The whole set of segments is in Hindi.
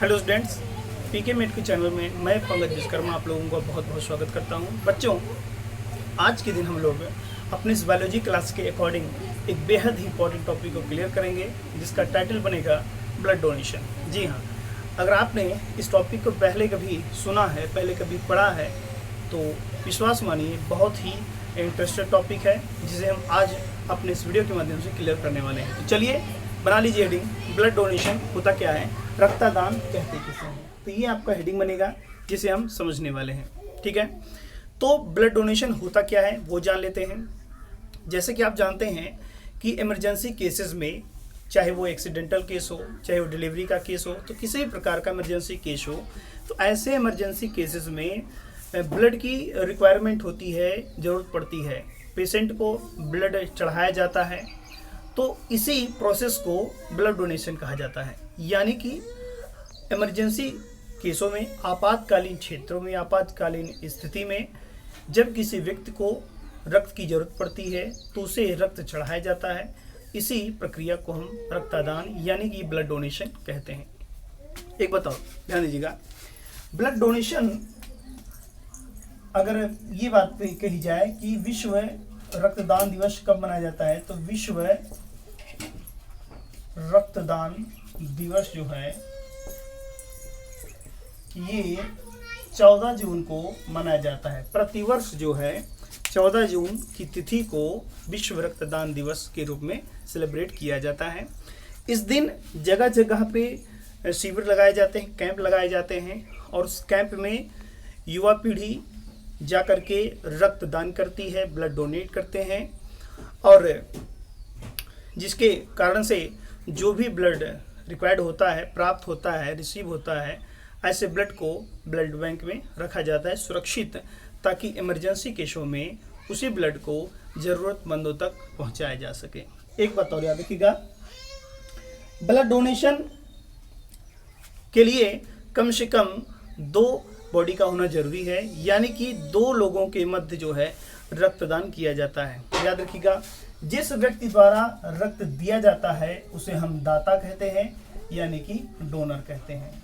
हेलो स्टूडेंट्स, पीके मेट के चैनल में मैं पंकज विश्वकर्मा आप लोगों का बहुत बहुत स्वागत करता हूं। बच्चों, आज के दिन हम लोग अपने इस बायोलॉजी क्लास के अकॉर्डिंग एक बेहद ही इंपॉर्टेंट टॉपिक को क्लियर करेंगे, जिसका टाइटल बनेगा ब्लड डोनेशन। जी हाँ, अगर आपने इस टॉपिक को पहले कभी सुना है, पहले कभी पढ़ा है, तो विश्वास मानिए बहुत ही इंटरेस्टेड टॉपिक है, जिसे हम आज अपने इस वीडियो के माध्यम से क्लियर करने वाले हैं। तो चलिए बना लीजिए हेडिंग, ब्लड डोनेशन होता क्या है, रक्तदान कहते किसे हैं। तो ये आपका हेडिंग बनेगा, जिसे हम समझने वाले हैं। ठीक है, तो ब्लड डोनेशन होता क्या है वो जान लेते हैं। जैसे कि आप जानते हैं कि इमरजेंसी केसेस में, चाहे वो एक्सीडेंटल केस हो, चाहे वो डिलीवरी का केस हो, तो किसी भी प्रकार का इमरजेंसी केस हो, तो ऐसे इमरजेंसी केसेस में ब्लड की रिक्वायरमेंट होती है, ज़रूरत पड़ती है। पेशेंट को ब्लड चढ़ाया जाता है, तो इसी प्रोसेस को ब्लड डोनेशन कहा जाता है। यानी कि इमरजेंसी केसों में, आपातकालीन क्षेत्रों में, आपातकालीन स्थिति में जब किसी व्यक्ति को रक्त की जरूरत पड़ती है, तो उसे रक्त चढ़ाया जाता है। इसी प्रक्रिया को हम रक्तदान यानी कि ब्लड डोनेशन कहते हैं। एक बताओ, ध्यान दीजिएगा, ब्लड डोनेशन, अगर ये बात कही जाए कि विश्व रक्तदान दिवस कब मनाया जाता है, तो विश्व रक्तदान दिवस जो है ये 14 जून को मनाया जाता है। प्रतिवर्ष जो है 14 जून की तिथि को विश्व रक्तदान दिवस के रूप में सेलिब्रेट किया जाता है। इस दिन जगह जगह पे शिविर लगाए जाते हैं, कैंप लगाए जाते हैं, और उस कैंप में युवा पीढ़ी जा कर के रक्तदान करती है, ब्लड डोनेट करते हैं, और जिसके कारण से जो भी ब्लड रिक्वायर्ड होता है, प्राप्त होता है, रिसीव होता है, ऐसे ब्लड को ब्लड बैंक में रखा जाता है सुरक्षित, ताकि इमरजेंसी केसों में उसी ब्लड को ज़रूरतमंदों तक पहुंचाया जा सके। एक बात और याद रखिएगा, ब्लड डोनेशन के लिए कम से कम 2 बॉडी का होना जरूरी है, यानी कि 2 लोगों के मध्य जो है रक्तदान किया जाता है। याद रखिएगा, जिस व्यक्ति द्वारा रक्त दिया जाता है उसे हम दाता कहते हैं, यानी कि डोनर कहते हैं,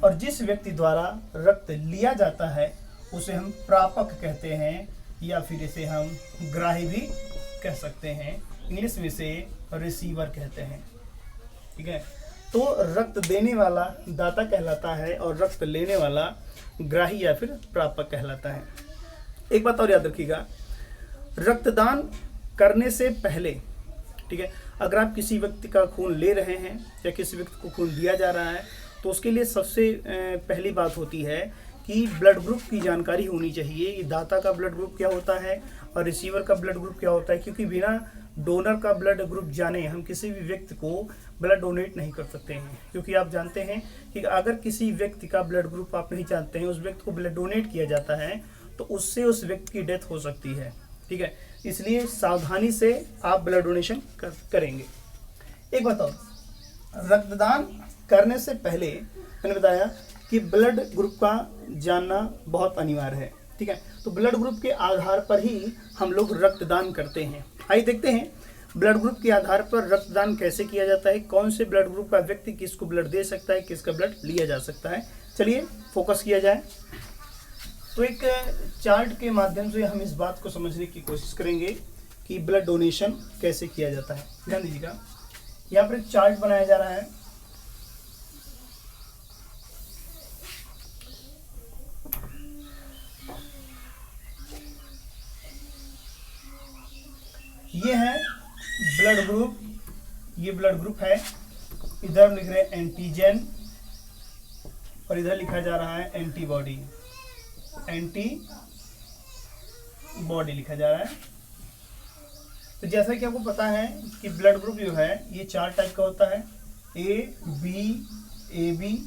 और जिस व्यक्ति द्वारा रक्त लिया जाता है उसे हम प्रापक कहते हैं, या फिर इसे हम ग्राही भी कह सकते हैं। इंग्लिश में से रिसीवर कहते हैं। ठीक है, तो रक्त देने वाला दाता कहलाता है और रक्त लेने वाला ग्राही या फिर प्रापक कहलाता है। एक बात और याद रखिएगा, रक्तदान करने से पहले, ठीक है, अगर आप किसी व्यक्ति का खून ले रहे हैं या किसी व्यक्ति को खून दिया जा रहा है, तो उसके लिए सबसे पहली बात होती है कि ब्लड ग्रुप की जानकारी होनी चाहिए कि दाता का ब्लड ग्रुप क्या होता है और रिसीवर का ब्लड ग्रुप क्या होता है। क्योंकि बिना डोनर का ब्लड ग्रुप जाने हम किसी भी व्यक्ति को ब्लड डोनेट नहीं कर सकते हैं। क्योंकि आप जानते हैं कि अगर किसी व्यक्ति का ब्लड ग्रुप आप नहीं जानते हैं, उस व्यक्ति को ब्लड डोनेट किया जाता है, तो उससे उस व्यक्ति की डेथ हो सकती है। ठीक है, इसलिए सावधानी से आप ब्लड डोनेशन करेंगे। एक बात और, रक्तदान करने से पहले मैंने बताया कि ब्लड ग्रुप का जानना बहुत अनिवार्य है। ठीक है, तो ब्लड ग्रुप के आधार पर ही हम लोग रक्तदान करते हैं। आइए देखते हैं ब्लड ग्रुप के आधार पर रक्तदान कैसे किया जाता है, कौन से ब्लड ग्रुप का व्यक्ति किसको ब्लड दे सकता है, किसका ब्लड लिया जा सकता है। चलिए फोकस किया जाए। तो एक चार्ट के माध्यम से हम इस बात को समझने की कोशिश करेंगे कि ब्लड डोनेशन कैसे किया जाता है। ध्यान दीजिएगा, यहाँ पर एक चार्ट बनाया जा रहा है। ये है ब्लड ग्रुप, ये ब्लड ग्रुप है। इधर लिख रहे हैं एंटीजन और इधर लिखा जा रहा है एंटीबॉडी। एंटीबॉडी लिखा जा रहा है। तो जैसा कि आपको पता है कि ब्लड ग्रुप जो है ये 4 टाइप का होता है, ए बी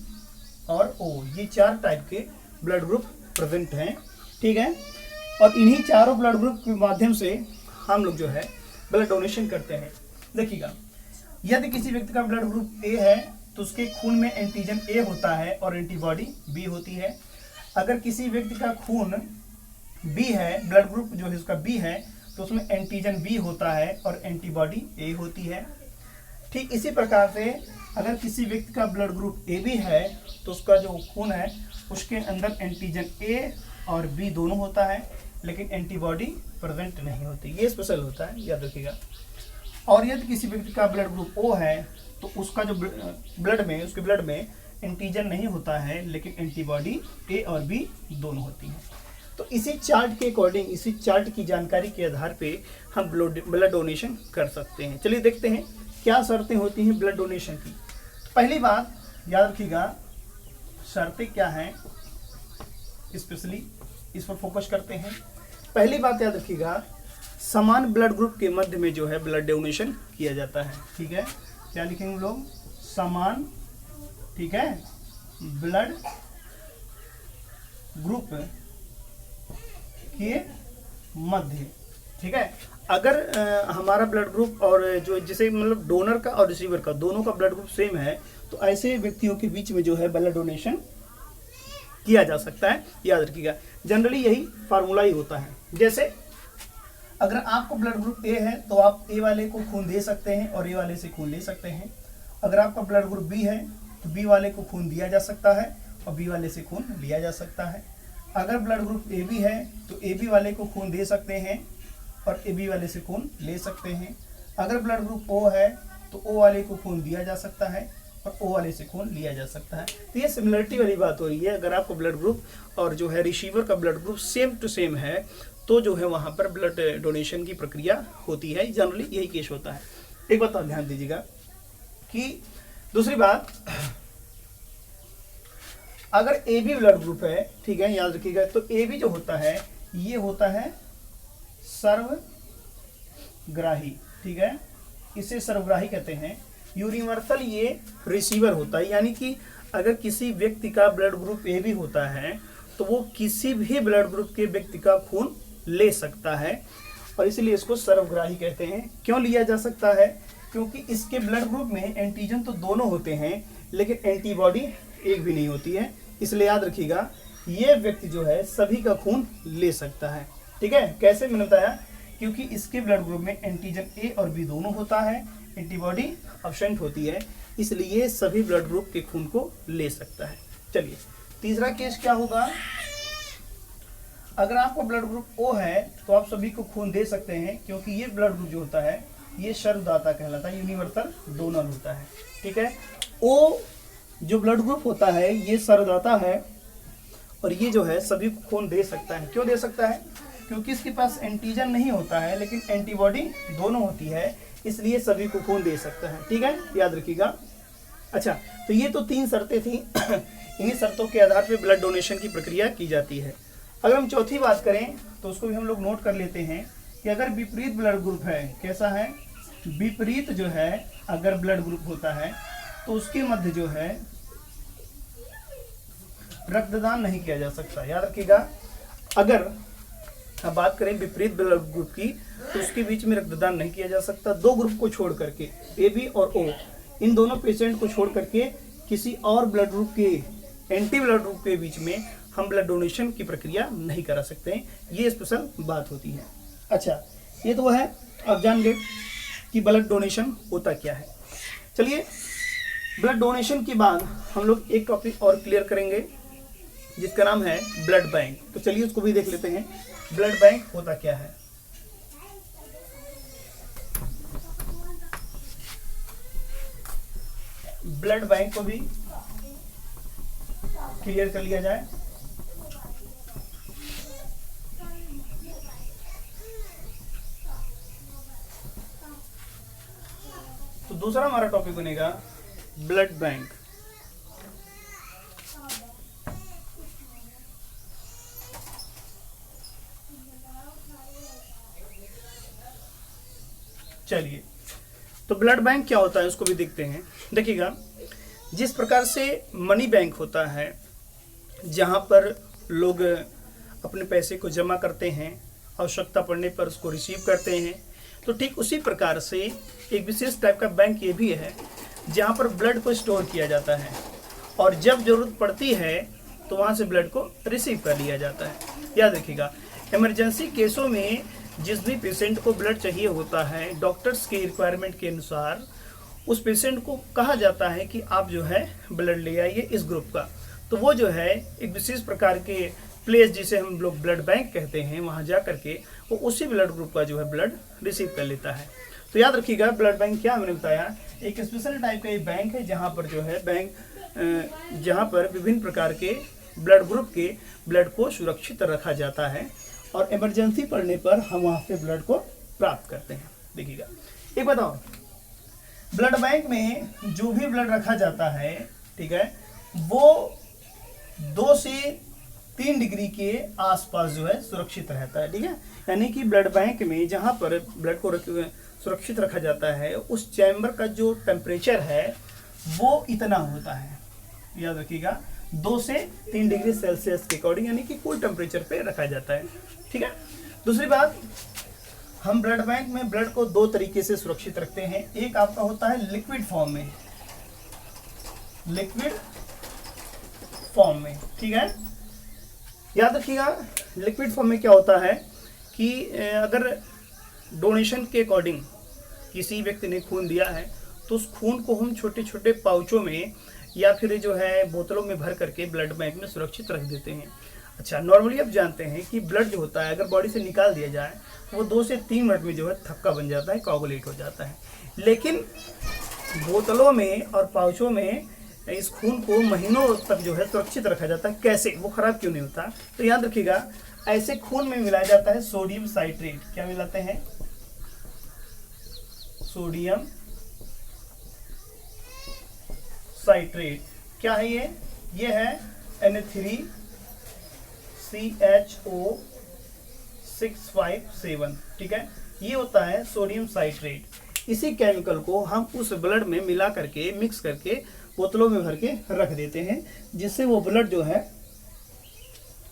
और ओ। ये 4 टाइप के ब्लड ग्रुप प्रेजेंट हैं। ठीक है, और इन्हीं चारों ब्लड ग्रुप के माध्यम से हम लोग जो है ब्लड डोनेशन करते हैं। देखिएगा, यदि किसी व्यक्ति का ब्लड ग्रुप ए है तो उसके खून में एंटीजन ए होता है और एंटीबॉडी बी होती है। अगर किसी व्यक्ति का खून बी है, ब्लड ग्रुप जो है उसका बी है, तो उसमें एंटीजन बी होता है और एंटीबॉडी ए होती है। ठीक इसी प्रकार से अगर किसी व्यक्ति का ब्लड ग्रुप ए बी है तो उसका जो खून है उसके अंदर एंटीजन ए और बी दोनों होता है, लेकिन एंटीबॉडी प्रेजेंट नहीं होती। ये स्पेशल होता है, याद रखिएगा। और यदि किसी व्यक्ति का ब्लड ग्रुप ओ है तो उसका जो उसके ब्लड में एंटीजन नहीं होता है, लेकिन एंटीबॉडी ए और बी दोनों होती हैं। तो इसी चार्ट के अकॉर्डिंग, इसी चार्ट की जानकारी के आधार पे हम ब्लड डोनेशन कर सकते हैं। चलिए देखते हैं क्या शर्तें होती हैं ब्लड डोनेशन की। पहली बात याद रखिएगा, शर्तें क्या हैं, स्पेशली इस पर फोकस करते हैं। पहली बात याद रखिएगा, समान ब्लड ग्रुप के मध्य में जो है ब्लड डोनेशन किया जाता है। ठीक है, क्या लिखेंगे लोग, समान, ठीक है, ब्लड ग्रुप के मध्य। ठीक है, अगर हमारा ब्लड ग्रुप और जो जिसे मतलब डोनर का और रिसीवर का दोनों का ब्लड ग्रुप सेम है तो ऐसे व्यक्तियों के बीच में जो है ब्लड डोनेशन किया जा सकता है। याद रखिएगा, जनरली यही फार्मूला ही होता है। जैसे अगर आपको ब्लड ग्रुप ए है तो आप ए वाले को खून दे सकते हैं और ए वाले से खून ले सकते हैं। अगर आपका ब्लड ग्रुप बी है तो बी वाले को खून दिया जा सकता है और बी वाले से खून लिया जा सकता है। अगर ब्लड ग्रुप ए बी है तो ए बी वाले को खून दे सकते हैं और ए बी वाले से खून ले सकते हैं। अगर ब्लड ग्रुप ओ है तो ओ वाले को खून दिया जा सकता है और ओ वाले से खून लिया जा सकता है। तो ये सिमिलरिटी वाली बात हो रही है। अगर आपको ब्लड ग्रुप और जो है रिसीवर का blood group same to same है तो जो है वहाँ पर ब्लड डोनेशन की प्रक्रिया होती है। जनरली यही केस होता है। एक बात और ध्यान दीजिएगा कि दूसरी बात, अगर ए बी ब्लड ग्रुप है, ठीक है, याद रखिएगा, तो ए बी जो होता है ये होता है सर्वग्राही। ठीक है, इसे सर्वग्राही कहते हैं। यूनिवर्सल ये रिसीवर होता है, यानी कि अगर किसी व्यक्ति का ब्लड ग्रुप ए बी होता है तो वो किसी भी ब्लड ग्रुप के व्यक्ति का खून ले सकता है और इसलिए इसको सर्वग्राही कहते हैं। क्यों लिया जा सकता है? क्योंकि इसके ब्लड ग्रुप में एंटीजन तो दोनों होते हैं लेकिन एंटीबॉडी एक भी नहीं होती है। इसलिए याद रखिएगा, ये व्यक्ति जो है सभी का खून ले सकता है। ठीक है, कैसे मैंने बताया, क्योंकि इसके ब्लड ग्रुप में एंटीजन ए और बी दोनों होता है, एंटीबॉडी एब्सेंट होती है, इसलिए सभी ब्लड ग्रुप के खून को ले सकता है। चलिए तीसरा केस क्या होगा, अगर आपका ब्लड ग्रुप ओ है तो आप सभी को खून दे सकते हैं, क्योंकि ये ब्लड ग्रुप जो होता है ये सर्वदाता कहलाता है, यूनिवर्सल डोनर होता है। ठीक है, ओ जो ब्लड ग्रुप होता है ये सर्वदाता है और ये जो है सभी को खून दे सकता है। क्यों दे सकता है? क्योंकि इसके पास एंटीजन नहीं होता है लेकिन एंटीबॉडी दोनों होती है, इसलिए सभी को खून दे सकता है। ठीक है, याद रखिएगा। अच्छा, तो ये तो 3 शर्तें थी। इन्हीं शर्तों के आधार पर ब्लड डोनेशन की प्रक्रिया की जाती है। अगर हम चौथी बात करें तो उसको भी हम लोग नोट कर लेते हैं कि अगर विपरीत ब्लड ग्रुप है, कैसा है, विपरीत जो है अगर ब्लड ग्रुप होता है तो उसके मध्य जो है रक्तदान नहीं किया जा सकता। याद रखिएगा, अगर हम बात करें विपरीत ब्लड ग्रुप की तो उसके बीच में रक्तदान नहीं किया जा सकता। 2 ग्रुप को छोड़ करके, ए बी और ओ, इन दोनों पेशेंट को छोड़ करके किसी और ब्लड ग्रुप के, एंटी ब्लड ग्रुप के बीच में हम ब्लड डोनेशन की प्रक्रिया नहीं करा सकते हैं। ये स्पेशल बात होती है। अच्छा, ये तो है, अब जान गए कि ब्लड डोनेशन होता क्या है। चलिए ब्लड डोनेशन के बाद हम लोग एक टॉपिक और क्लियर करेंगे जिसका नाम है ब्लड बैंक। तो चलिए उसको भी देख लेते हैं, ब्लड बैंक होता क्या है। ब्लड बैंक को भी क्लियर कर लिया जाए। तो दूसरा हमारा टॉपिक बनेगा ब्लड बैंक। चलिए, तो ब्लड बैंक क्या होता है उसको भी देखते हैं। देखिएगा, जिस प्रकार से मनी बैंक होता है जहां पर लोग अपने पैसे को जमा करते हैं, आवश्यकता पड़ने पर उसको रिसीव करते हैं, तो ठीक उसी प्रकार से एक विशेष टाइप का बैंक ये भी है जहाँ पर ब्लड को स्टोर किया जाता है और जब जरूरत पड़ती है तो वहाँ से ब्लड को रिसीव कर लिया जाता है। याद रखिएगा, इमरजेंसी केसों में जिस भी पेशेंट को ब्लड चाहिए होता है, डॉक्टर्स के रिक्वायरमेंट के अनुसार उस पेशेंट को कहा जाता है कि आप जो है ब्लड ले आइए इस ग्रुप का। तो वो जो है एक विशेष प्रकार के प्लेस जिसे हम लोग ब्लड बैंक कहते हैं, वहाँ जा करके वो उसी ब्लड ग्रुप का जो है ब्लड रिसीव कर लेता है। तो याद रखिएगा, ब्लड बैंक क्या मैंने बताया, एक स्पेशल टाइप का ये बैंक है जहाँ पर जो है जहाँ पर विभिन्न प्रकार के ब्लड ग्रुप के ब्लड को सुरक्षित रखा जाता है और इमरजेंसी पड़ने पर हम वहाँ से ब्लड को प्राप्त करते हैं। देखिएगा, एक बताओ, ब्लड बैंक में जो भी ब्लड रखा जाता है, ठीक है, वो 2 से 3 डिग्री के आसपास जो है सुरक्षित रहता है। ठीक है, यानी कि ब्लड बैंक में जहाँ पर ब्लड को सुरक्षित रखा जाता है उस चैम्बर का जो टेम्परेचर है वो इतना होता है। याद रखिएगा, 2 से 3 डिग्री सेल्सियस के अकॉर्डिंग, यानी कि कूल टेम्परेचर पे रखा जाता है। ठीक है, दूसरी बात, हम ब्लड बैंक में ब्लड को 2 तरीके से सुरक्षित रखते हैं। एक आपका होता है लिक्विड फॉर्म में, ठीक है। याद रखिएगा, लिक्विड फॉर्म में क्या होता है कि अगर डोनेशन के अकॉर्डिंग किसी व्यक्ति ने खून दिया है तो उस खून को हम छोटे छोटे पाउचों में या फिर जो है बोतलों में भर करके ब्लड बैंक में सुरक्षित रख देते हैं। अच्छा, नॉर्मली आप जानते हैं कि ब्लड जो होता है अगर बॉडी से निकाल दिया जाए तो वो 2 से 3 मिनट में जो है थक्का बन जाता है, कोगुलेट हो जाता है। लेकिन बोतलों में और पाउचों में इस खून को महीनों तक जो है सुरक्षित रखा जाता है। कैसे, वो खराब क्यों नहीं होता? तो याद रखिएगा, ऐसे खून में मिलाया जाता है सोडियम साइट्रेट। क्या मिलाते हैं? Sodium citrate. क्या है ये? ये है Na3CHO657। ठीक है, ये होता है सोडियम साइट्रेट। इसी केमिकल को हम उस ब्लड में मिला करके, मिक्स करके बोतलों में भर के रख देते हैं, जिससे वो ब्लड जो है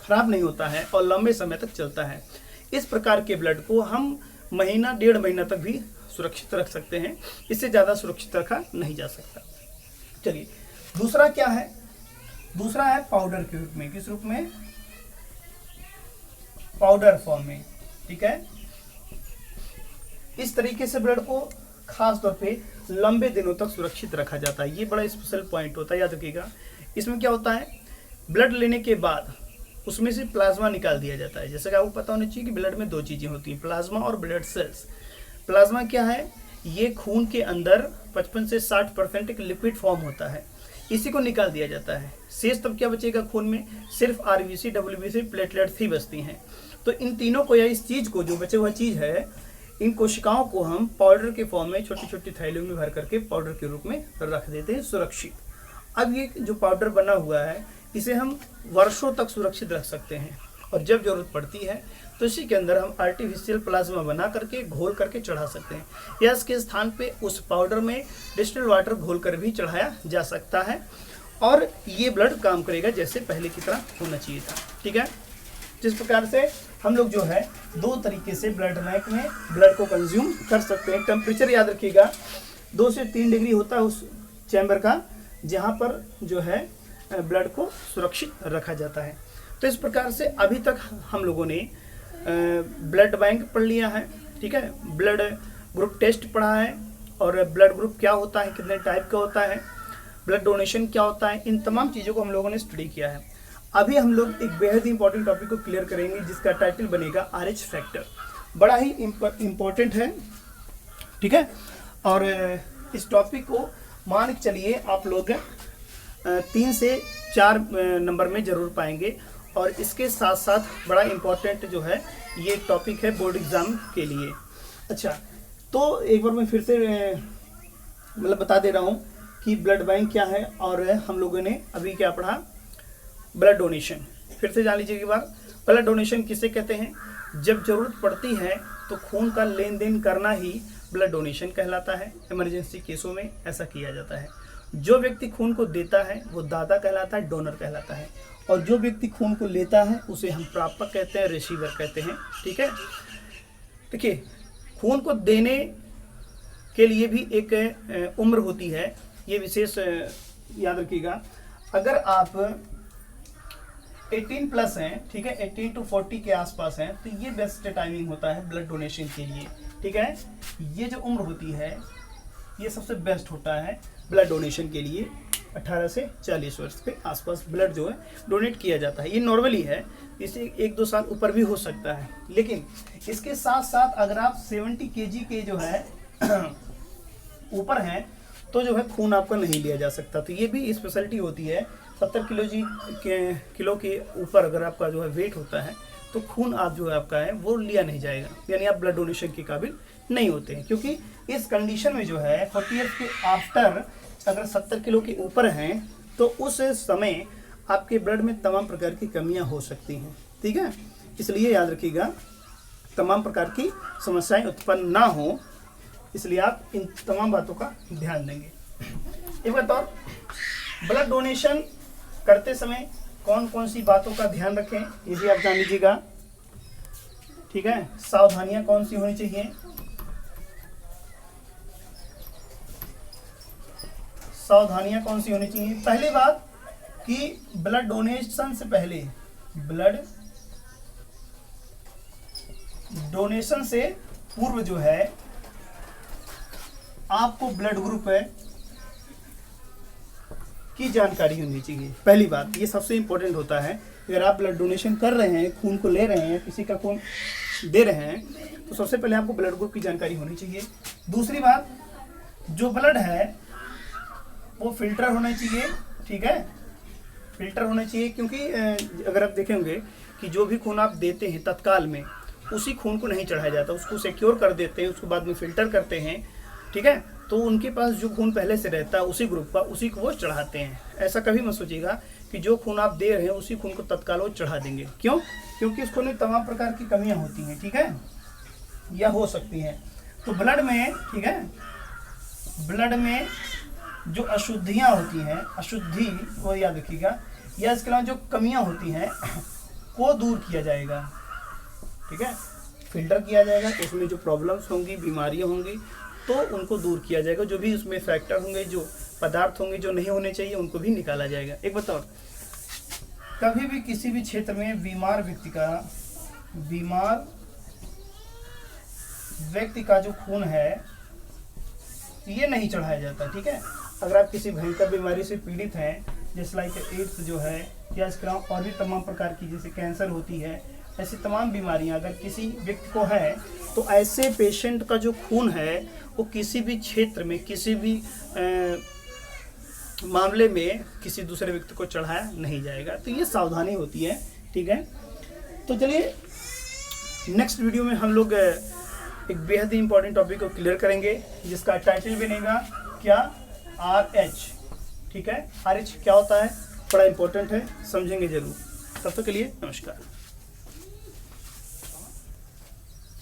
खराब नहीं होता है और लंबे समय तक चलता है। इस प्रकार के ब्लड को हम महीना 1.5 महीना तक भी सुरक्षित रख सकते हैं, इससे ज़्यादा सुरक्षित रखा नहीं जा सकता। चलिए, दूसरा क्या है? दूसरा है पाउडर के रूप में। किस रूप में? पाउडर फॉर्म में। ठीक है, इस तरीके से ब्लड को खास तौर पे लंबे दिनों तक सुरक्षित रखा जाता है। ये बड़ा स्पेशल पॉइंट होता है, याद रखिएगा। इसमें क्या होता है, ब्लड लेने के बाद उसमें से प्लाज्मा निकाल दिया जाता है। जैसे कि आपको पता होना चाहिए कि ब्लड में 2 चीज़ें होती हैं, प्लाज्मा और ब्लड सेल्स। प्लाज्मा क्या है? ये खून के अंदर 55 से 60% एक लिक्विड फॉर्म होता है, इसी को निकाल दिया जाता है। शेष तब क्या बचेगा खून में? सिर्फ आरबीसी, डब्ल्यूबीसी, प्लेटलेट्स ही बचती हैं। तो इन तीनों को या इस चीज़ को, जो बचे हुआ चीज़ है, इन कोशिकाओं को हम पाउडर के फॉर्म में छोटी छोटी थैलियों में भर करके पाउडर के रूप में रख देते हैं सुरक्षित। अब ये जो पाउडर बना हुआ है इसे हम वर्षों तक सुरक्षित रख सकते हैं और जब जरूरत पड़ती है तो इसी के अंदर हम आर्टिफिशियल प्लाज्मा बना करके घोल करके चढ़ा सकते हैं, या इसके स्थान पे उस पाउडर में डिस्टिल वाटर घोल कर भी चढ़ाया जा सकता है और ये ब्लड काम करेगा जैसे पहले की तरह होना चाहिए था। ठीक है, जिस प्रकार से हम लोग जो है 2 तरीके से ब्लड बैंक में ब्लड को कंज्यूम कर सकते हैं। टेम्परेचर याद रखिएगा 2 से 3 डिग्री होता है उस चैम्बर का जहाँ पर जो है ब्लड को सुरक्षित रखा जाता है। तो इस प्रकार से अभी तक हम लोगों ने ब्लड बैंक पढ़ लिया है। ठीक है, ब्लड ग्रुप टेस्ट पढ़ा है और ब्लड ग्रुप क्या होता है, कितने टाइप का होता है, ब्लड डोनेशन क्या होता है, इन तमाम चीज़ों को हम लोगों ने स्टडी किया है। अभी हम लोग एक बेहद ही इंपॉर्टेंट टॉपिक को क्लियर करेंगे जिसका टाइटल बनेगा RH फैक्टर। बड़ा ही इम्पोर्टेंट है। ठीक है, और इस टॉपिक को मान के चलिए आप लोग 3 से 4 नंबर में ज़रूर पाएंगे और इसके साथ साथ बड़ा इम्पोर्टेंट जो है ये टॉपिक है बोर्ड एग्ज़ाम के लिए। अच्छा, तो एक बार मैं फिर से मतलब बता दे रहा हूँ कि ब्लड बैंक क्या है और हम लोगों ने अभी क्या पढ़ा, ब्लड डोनेशन। फिर से जान लीजिए एक बार, ब्लड डोनेशन किसे कहते हैं? जब जरूरत पड़ती है तो खून का लेन देन करना ही ब्लड डोनेशन कहलाता है। इमरजेंसी केसों में ऐसा किया जाता है। जो व्यक्ति खून को देता है वो दाता कहलाता है, डोनर कहलाता है, और जो व्यक्ति खून को लेता है उसे हम प्रापक कहते हैं, रिसीवर कहते हैं। ठीक है, देखिए, खून को देने के लिए भी एक उम्र होती है, ये विशेष याद रखिएगा। अगर आप 18 प्लस हैं, ठीक है, 18 to 40 के आसपास हैं, तो ये बेस्ट टाइमिंग होता है ब्लड डोनेशन के लिए। ठीक है, ये जो उम्र होती है ये सबसे बेस्ट होता है ब्लड डोनेशन के लिए। 18 से 40 वर्ष के आसपास ब्लड जो है डोनेट किया जाता है। ये नॉर्मली है, इसे 1-2 साल ऊपर भी हो सकता है। लेकिन इसके साथ साथ अगर आप 70 kg के जो है ऊपर हैं तो जो है खून आपका नहीं लिया जा सकता। तो ये भी स्पेशलिटी होती है। 70 किलो के ऊपर अगर आपका जो है वेट होता है तो खून आप जो है आपका है वो लिया नहीं जाएगा, यानी आप ब्लड डोनेशन के काबिल नहीं होते हैं। क्योंकि इस कंडीशन में जो है 40 ईयर्स के आफ्टर अगर 70 किलो के ऊपर हैं तो उस समय आपके ब्लड में तमाम प्रकार की कमियां हो सकती हैं। ठीक है, इसलिए याद रखिएगा तमाम प्रकार की समस्याएं उत्पन्न ना हो, इसलिए आप इन तमाम बातों का ध्यान देंगे। एक बात और, ब्लड डोनेशन करते समय कौन कौन सी बातों का ध्यान रखें ये भी आप जान लीजिएगा। ठीक है, सावधानियां कौन सी होनी चाहिए। सावधानियां कौन सी होनी चाहिए। पहली बात कि ब्लड डोनेशन से पहले, ब्लड डोनेशन से पूर्व जो है आपको ब्लड ग्रुप है की जानकारी होनी चाहिए। पहली बात, ये सबसे इंपॉर्टेंट होता है। अगर आप ब्लड डोनेशन कर रहे हैं, खून को ले रहे हैं, किसी का खून दे रहे हैं, तो सबसे पहले आपको ब्लड ग्रुप की जानकारी होनी चाहिए। दूसरी बात, जो ब्लड है वो फिल्टर होना चाहिए। ठीक है, फिल्टर होना चाहिए, क्योंकि अगर आप देखेंगे कि जो भी खून आप देते हैं तत्काल में उसी खून को नहीं चढ़ाया जाता, उसको सिक्योर कर देते हैं, उसको बाद में फिल्टर करते हैं। ठीक है, तो उनके पास जो खून पहले से रहता है उसी ग्रुप का, उसी को वो चढ़ाते हैं। ऐसा कभी मत सोचिएगा कि जो खून आप दे रहे हैं उसी खून को तत्काल वो चढ़ा देंगे। क्यों? क्योंकि उस खून में तमाम प्रकार की कमियां होती हैं। ठीक है, या हो सकती हैं। तो ब्लड में, ठीक है, ब्लड में जो अशुद्धियां होती हैं, अशुद्धि को याद रखिएगा, या इसके अलावा जो कमियां होती हैं को दूर किया जाएगा। ठीक है, फिल्टर किया जाएगा, उसमें जो प्रॉब्लम्स होंगी, बीमारियां होंगी, तो उनको दूर किया जाएगा। जो भी उसमें फैक्टर होंगे, जो पदार्थ होंगे जो नहीं होने चाहिए, उनको भी निकाला जाएगा। एक बताओ, कभी भी किसी भी क्षेत्र में बीमार व्यक्ति का जो खून है ये नहीं चढ़ाया जाता। ठीक है, अगर आप किसी भयंकर बीमारी से पीड़ित हैं, जैसे लाइक एड्स जो है, या इसके अलावा और भी तमाम प्रकार की जैसे कैंसर होती है, ऐसी तमाम बीमारियां अगर किसी व्यक्ति को है, तो ऐसे पेशेंट का जो खून है वो किसी भी क्षेत्र में, किसी भी मामले में किसी दूसरे व्यक्ति को चढ़ाया नहीं जाएगा। तो ये सावधानी होती है। ठीक है, तो चलिए नेक्स्ट वीडियो में हम लोग एक बेहद ही इंपॉर्टेंट टॉपिक को क्लियर करेंगे, जिसका टाइटल बनेगा क्या, RH। ठीक है, RH क्या होता है, बड़ा इंपॉर्टेंट है, समझेंगे जरूर। तब तक के लिए नमस्कार।